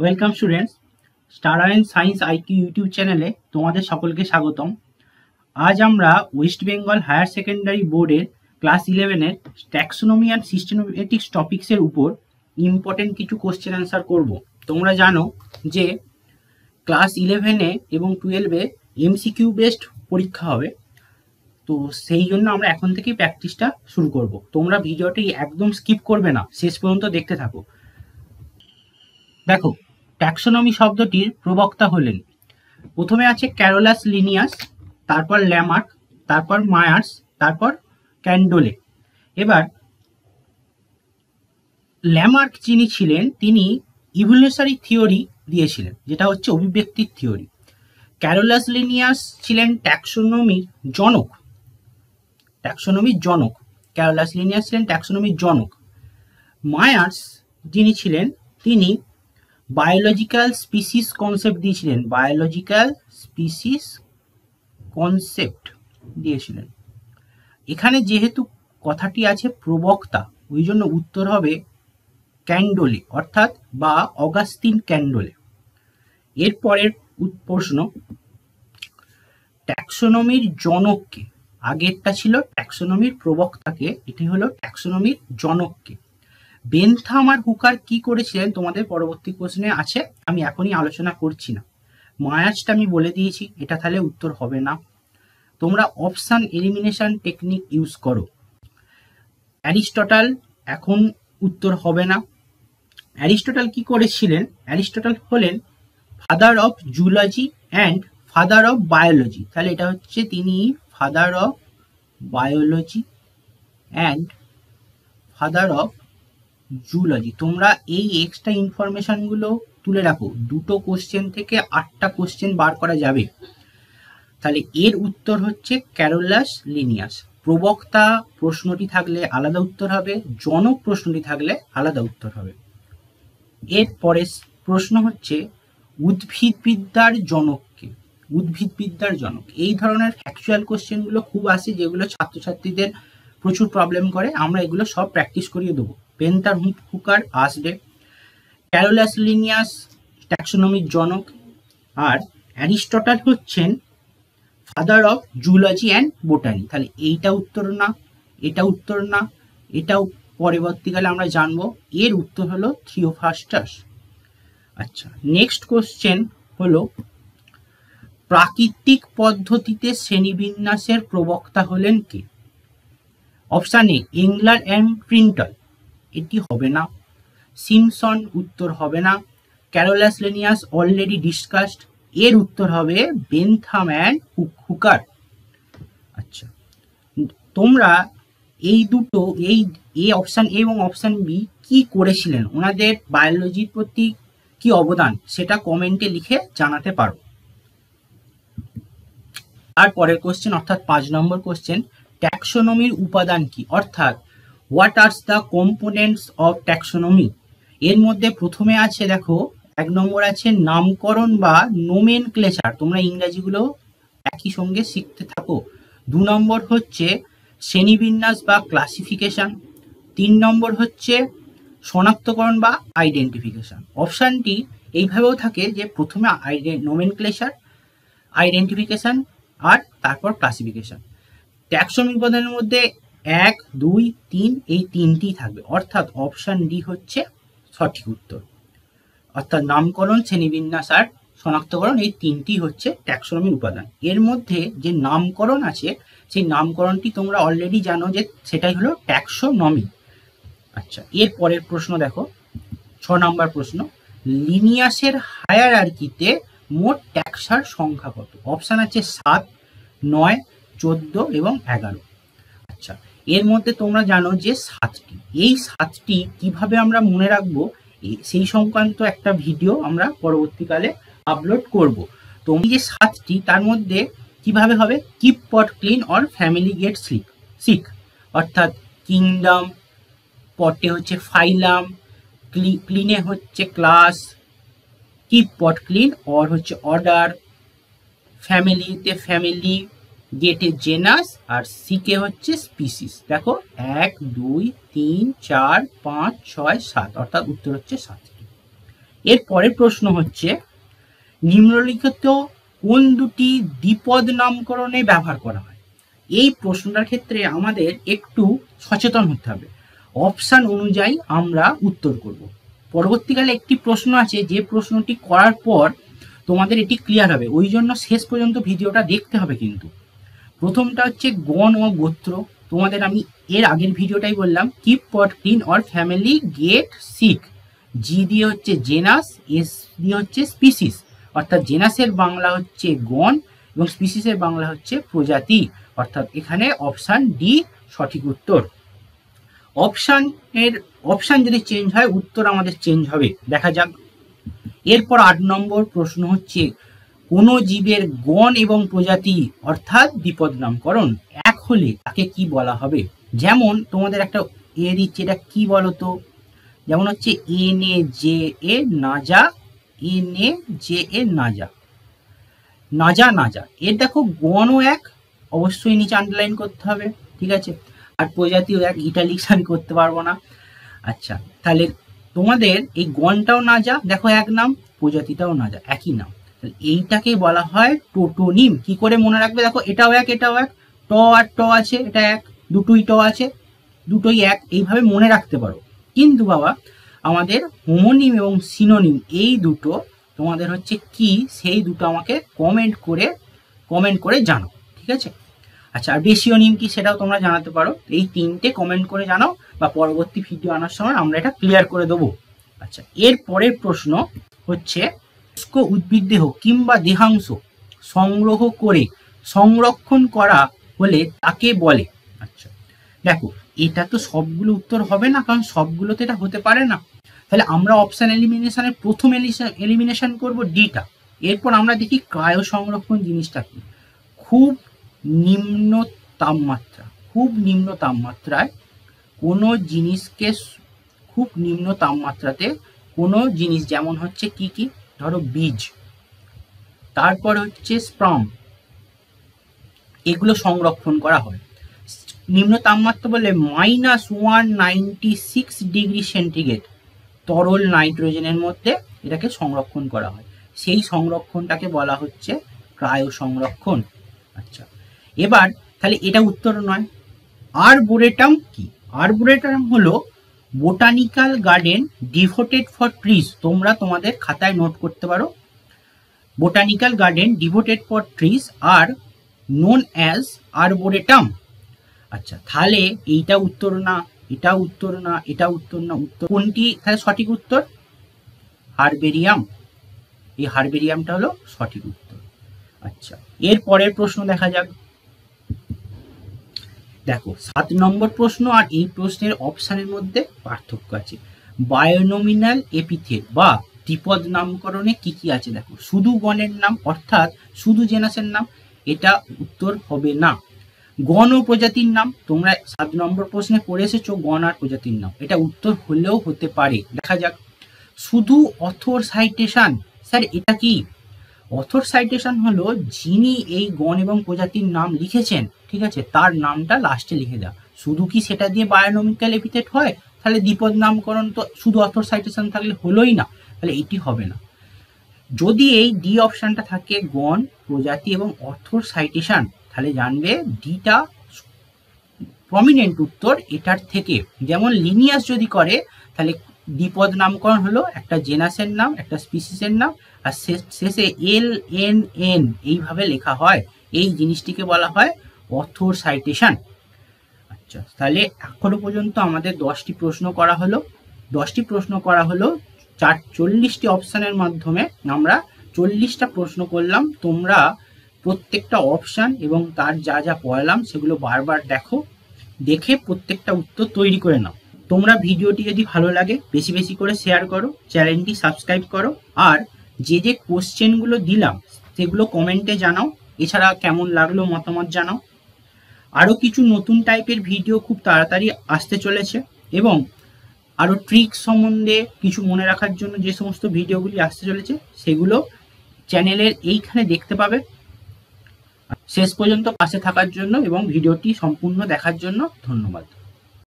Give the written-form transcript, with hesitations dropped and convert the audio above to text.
Welcome students, star and science IQ YouTube চ্যানেলে তোমাদের সকলকে স্বাগতম। আজ আমরা ওয়েস্ট বেঙ্গল হায়ার সেকেন্ডারি বোর্ডের ক্লাস 11-এর ট্যাক্সোনমি অ্যান্ড সিস্টেমেটিক্স টপিক্সের উপর ইম্পর্টেন্ট কিছু কোশ্চেন অ্যান্সার করব। তোমরা জানো যে ক্লাস 11-এ এবং 12-এ এমসিকিউ বেসড পরীক্ষা হবে, তো সেই জন্য আমরা এখন থেকেই প্র্যাকটিসটা শুরু করব। তোমরা ভিডিওটি একদম স্কিপ করবে না, শেষ পর্যন্ত দেখতে থাকো। দেখো, ট্যাক্সোনমি শব্দটির প্রবক্তা হলেন, প্রথমে আছে ক্যারোলাস লিনিয়াস, তারপর ল্যামার্ক, তারপর মায়ার্স, তারপর ক্যান্ডোলে। এবার ল্যামার্ক যিনি ছিলেন তিনি ইভলিউশনারি থিওরি দিয়েছিলেন, যেটা হচ্ছে অভিব্যক্তির থিওরি। ক্যারোলাস লিনিয়াস ছিলেন ট্যাক্সোনমির জনক। ক্যারোলাস লিনিয়াস ছিলেন ট্যাক্সোনমির জনক। মায়ার্স যিনি ছিলেন তিনি বায়োলজিক্যাল স্পিসিস কনসেপ্ট দিয়েছিলেন, এখানে যেহেতু কথাটি আছে প্রবক্তা, ওই জন্য উত্তর হবে ক্যান্ডোলে, অর্থাৎ বা অগাস্টিন ক্যান্ডোলে। এরপরের প্রশ্ন, ট্যাক্সোনমির জনককে। আগেরটা ছিল ট্যাক্সোনমির প্রবক্তাকে, এটি হলো ট্যাক্সোনমির জনককে। বেনথাম আর হুকার কি করেছিলেন তোমাদের পরবর্তী প্রশ্নে আছে, আমি এখনই আলোচনা করছি না। মায়ার্সটা আমি বলে দিয়েছি, এটা তাহলে উত্তর হবে না। তোমরা অপশন এলিমিনেশন টেকনিক ইউজ করো। অ্যারিস্টটল এখন উত্তর হবে না। অ্যারিস্টটল কি করেছিলেন? অ্যারিস্টটল হলেন father of zoology and father of biology. তাহলে এটা হচ্ছে তিনি father of biology and father of zoology. তোমরা এই এক্সট্রা ইনফরমেশনগুলো তুলে রাখো, দুটো কোশ্চেন থেকে 8টা কোশ্চেন বার করা যাবে। তাহলে এর উত্তর হচ্ছে ক্যারোলাস লিনিয়াস। প্রবক্তা প্রশ্নটি থাকলে আলাদা উত্তর হবে, জনক প্রশ্নটি থাকলে আলাদা উত্তর হবে। এরপরে প্রশ্ন হচ্ছে উদ্ভিদবিদ্যার জনককে। উদ্ভিদবিদ্যার জনক, এই ধরনের ফ্যাকচুয়াল কোশ্চেনগুলো খুব আসে, যেগুলো ছাত্রছাত্রীদের প্রচুর প্রবলেম করে। আমরা এগুলো সব প্র্যাকটিস করিয়ে দেবো। বেনথাম হুকার আসবে, ক্যারোলাস লিনিয়াস ট্যাক্সোনমির জনক, আর অ্যারিস্টটল হচ্ছেন father of zoology and botany. তাহলে এইটা উত্তর না, এটা উত্তর না, এটাও পরবর্তীকালে আমরা জানবো। এর উত্তর হলো থিওফ্রাস্টাস। আচ্ছা, নেক্সট কোশ্চেন হলো প্রাকৃতিক পদ্ধতিতে শ্রেণীবিন্যাসের প্রবক্তা হলেন কে? অপশন এ এঙ্গলার অ্যান্ড প্রিন্টল, এটি হবে না। সিমসন উত্তর হবে না। ক্যারোলাস লিনিয়াস অলরেডি ডিসকাসড, এর উত্তর হবে বেনথাম অ্যান্ড হুকার। আচ্ছা, তোমরা এই দুটো এই অপশন এ এবং অপশন বি কি করেছিলেন, ওনাদের বায়োলজির প্রতি কি অবদান, সেটা কমেন্টে লিখে জানাতে পারো। আর পরের কোশ্চেন অর্থাৎ 5 নম্বর কোশ্চেন, ট্যাক্সোনমির উপাদান কি, অর্থাৎ what are the components of taxonomy. এর মধ্যে প্রথমে আছে, দেখো 1 নম্বর আছে নামকরণ বা নোমেনক্লেচার, তোমরা ইংরেজিগুলো একই সঙ্গে শিখতে থাকো। 2 নম্বর হচ্ছে শ্রেণীবিন্যাস বা ক্লাসিফিকেশন। 3 নম্বর হচ্ছে শনাক্তকরণ বা আইডেন্টিফিকেশন। অপশানটি এইভাবেও থাকে যে প্রথমে নোমেনক্লেচার, আইডেন্টিফিকেশন আর তারপর ক্লাসিফিকেশন। ট্যাক্সোনমি উপাদানের মধ্যে 1, 2, 3 এই তিনটি থাকবে, অর্থাৎ অপশন ডি হচ্ছে সঠিক উত্তর। অর্থাৎ নামকরণ, শ্রেণীবিন্যাস আর শনাক্তকরণ, এই তিনটি হচ্ছে ট্যাক্সোনমির উপাদান। এর মধ্যে যে নামকরণ আছে, সেই নামকরণটি তোমরা অলরেডি জানো যে সেটাই হলো ট্যাক্সোনমি। আচ্ছা, এর পরের প্রশ্ন দেখো, 6 নম্বর প্রশ্ন, লিনিয়াসের হায়ারার্কিতে মোট ট্যাক্সার সংখ্যা কত? অপশান আছে 7, 9, 14 এবং 11। আচ্ছা, এর মধ্যে তোমরা জানো যে 7টি। এই 7টি কিভাবে আমরা মনে রাখবো, সেই সংক্রান্ত একটা ভিডিও আমরা পরবর্তীকালে আপলোড করব। তো এই যে 7টি, তার মধ্যে কিভাবে হবে, keep pot clean or family get sick, অর্থাৎ কিংডম, পটে হচ্ছে ফাইলাম, ক্লিনে হচ্ছে class, keep pot clean or হচ্ছে অর্ডার, ফ্যামিলিতে ফ্যামিলি, গেটে জেনাস, আর সিকে হচ্ছে স্পিসিস। দেখো 1, 2, 3, 4, 5, 6, 7, অর্থাৎ উত্তর হচ্ছে 7টি। এর পরের প্রশ্ন হচ্ছে নিম্নলিখিত কোন দুটি দ্বিপদ নামকরণে ব্যবহার করা হয়? এই প্রশ্নটার ক্ষেত্রে আমাদের একটু সচেতন হতে হবে। অপশান অনুযায়ী আমরা উত্তর করব। পরবর্তীকালে একটি প্রশ্ন আছে, যে প্রশ্নটি করার পর তোমাদের এটি ক্লিয়ার হবে, ওই জন্য শেষ পর্যন্ত ভিডিওটা দেখতে হবে। কিন্তু প্রথমটা হচ্ছে গণ ও গোত্র। তোমাদের আমি এর আগের ভিডিওটাই বললাম, keep pot clean or family get sick. G দিয়ে হচ্ছে জেনাস, এস দিয়ে হচ্ছে স্পিসিস, অর্থাৎ জেনাসের বাংলা হচ্ছে গণ এবং স্পিসিসের বাংলা হচ্ছে প্রজাতি, অর্থাৎ এখানে অপশান ডি সঠিক উত্তর। অপশান যদি চেঞ্জ হয় উত্তর আমাদের চেঞ্জ হবে, দেখা যাক। এরপর 8 নম্বর প্রশ্ন হচ্ছে কোন জীবের গণ এবং প্রজাতি অর্থাৎ দ্বিপদ নামকরণ এক হলে তাকে কি বলা হবে? যেমন তোমাদের একটা এ দিচ্ছে, এটা কি বলতো, যেমন হচ্ছে NAJA নাজা, NAJA নাজা, নাজা নাজা। এর দেখো গণও এক, অবশ্যই নিচে আন্ডারলাইন করতে হবে, ঠিক আছে, আর প্রজাতিও এক, ইটালিক্স আমি করতে পারবো না। আচ্ছা, তাহলে তোমাদের এই গণটাও নাজা, দেখো এক নাম, প্রজাতিটাও নাজা, একই নাম, তাহলে এইটাকেই বলা হয় টোটোনিম। কি করে মনে রাখবে, দেখো এটাও এক, এটাও এক, ট আর ট আছে, এটা এক, দুটোই ট আছে, দুটোই এক, এইভাবে মনে রাখতে পারো। কিন্তু বাবা আমাদের হোমোনিম এবং সিনোনিম এই দুটো তোমাদের হচ্ছে কি, সেই দুটো আমাকে কমেন্ট করে জানো, ঠিক আছে। আচ্ছা, আর বেশিওনিম কি সেটাও তোমরা জানাতে পারো। এই তিনটে কমেন্ট করে জানাও, বা পরবর্তী ভিডিও আনার সময় আমরা এটা ক্লিয়ার করে দেবো। আচ্ছা, এর পরের প্রশ্ন হচ্ছে শুষ্ক উদ্ভিদ দেহ কিংবা দেহাংশ সংগ্রহ করে সংরক্ষণ করা হলে তাকে বলে। আচ্ছা দেখো, এটা তো সবগুলো উত্তর হবে না, কারণ সবগুলোতে এটা হতে পারে না। তাহলে আমরা অপশন এলিমিনেশনের প্রথম এলিমিনেশন করব ডিটা। এরপর আমরা দেখি ক্রায়ো সংরক্ষণ জিনিসটা কি। খুব নিম্ন তাপমাত্রায় কোনো জিনিসকে, খুব নিম্ন তাপমাত্রাতে কোনো জিনিস, যেমন হচ্ছে কি কি, ধরো বীজ, তারপর হচ্ছে স্পার্ম, এগুলো সংরক্ষণ করা হয়। নিম্ন তাপমাত্রা বলে -196 ডিগ্রি সেন্টিগ্রেড তরল নাইট্রোজেনের মধ্যে এটাকে সংরক্ষণ করা হয়, সেই সংরক্ষণটাকে বলা হচ্ছে ক্রায়ো সংরক্ষণ। আচ্ছা, এবার তাহলে এটা উত্তর নয়। আরবোরেটাম কি? আরবোরেটাম হলো botanical garden devoted for trees. তোমরা তোমাদের খাতায় নোট করতে পারো, botanical garden devoted for trees are known as arboretum. আচ্ছা, তাহলে এইটা উত্তর না, এটা উত্তর না, এটা উত্তর না, উত্তর কোনটি? তাহলে সঠিক উত্তর হারবেরিয়াম। এই হারবেরিয়ামটা হলো সঠিক উত্তর। আচ্ছা, এর পরের প্রশ্ন দেখা যাক। দেখো 7 নম্বর প্রশ্ন আর এই প্রশ্নের অপশনের মধ্যে পার্থক্য আছে। বায়োনোমিনাল এপিথেট বা দ্বিপদ নামকরণে কি কি আছে? দেখো, শুধু গণের নাম অর্থাৎ শুধু জেনাসের নাম, এটা উত্তর হবে না। গণ ও প্রজাতির নাম, তোমরা 7 নম্বর প্রশ্নে পড়ে এসেছো গণ আর প্রজাতির নাম, এটা উত্তর হলেও হতে পারে, দেখা যাক। শুধু অথর সাইটেশন, স্যার এটা কি? অথর সাইটেশন হলো যিনি এই গণ এবং প্রজাতির নাম লিখেছেন, ঠিক আছে, তার নামটা লাস্টে লিখে দেওয়া। শুধু কি সেটা দিয়ে বায়োনোমিক্যাল এপিথেট হয়? তাহলে দ্বিপদ নামকরণ তো শুধু অথর সাইটেশন থাকলে হলোই না, তাহলে এটি হবে না। যদি এই ডি অপশনটা থাকে গণ, প্রজাতি এবং অথর সাইটেশন, তাহলে জানবে ডিটা প্রমিনেন্ট উত্তর এটার থেকে। যেমন লিনিয়াস যদি করে, তাহলে দ্বিপদ নামকরণ হলো একটা জেনাসের নাম, একটা স্পিসিসের নাম, আর শেষে LNN এইভাবে লেখা হয়, এই জিনিসটিকে বলা হয় অথর সাইটেশন। আচ্ছা, তাহলে এখনো পর্যন্ত আমাদের 10টি প্রশ্ন করা হলো। 10টি প্রশ্ন করা হলো 40টি অপশানের মাধ্যমে আমরা 40টা প্রশ্ন করলাম। তোমরা প্রত্যেকটা অপশান এবং তার যা যা পড়ালাম সেগুলো বারবার দেখো, দেখে প্রত্যেকটা উত্তর তৈরি করে নাও। তোমরা ভিডিওটি যদি ভালো লাগে বেশি বেশি করে শেয়ার করো, চ্যানেলটি সাবস্ক্রাইব করো, আর যে যে কোশ্চেনগুলো দিলাম সেগুলো কমেন্টে জানাও। এছাড়া কেমন লাগলো মতামত জানাও। আরও কিছু নতুন টাইপের ভিডিও খুব তাড়াতাড়ি আসতে চলেছে, এবং আরও ট্রিক্স সম্বন্ধে কিছু মনে রাখার জন্য যে সমস্ত ভিডিওগুলি আসতে চলেছে সেগুলো চ্যানেলের এইখানে দেখতে পাবে। শেষ পর্যন্ত পাশে থাকার জন্য এবং ভিডিওটি সম্পূর্ণ দেখার জন্য ধন্যবাদ।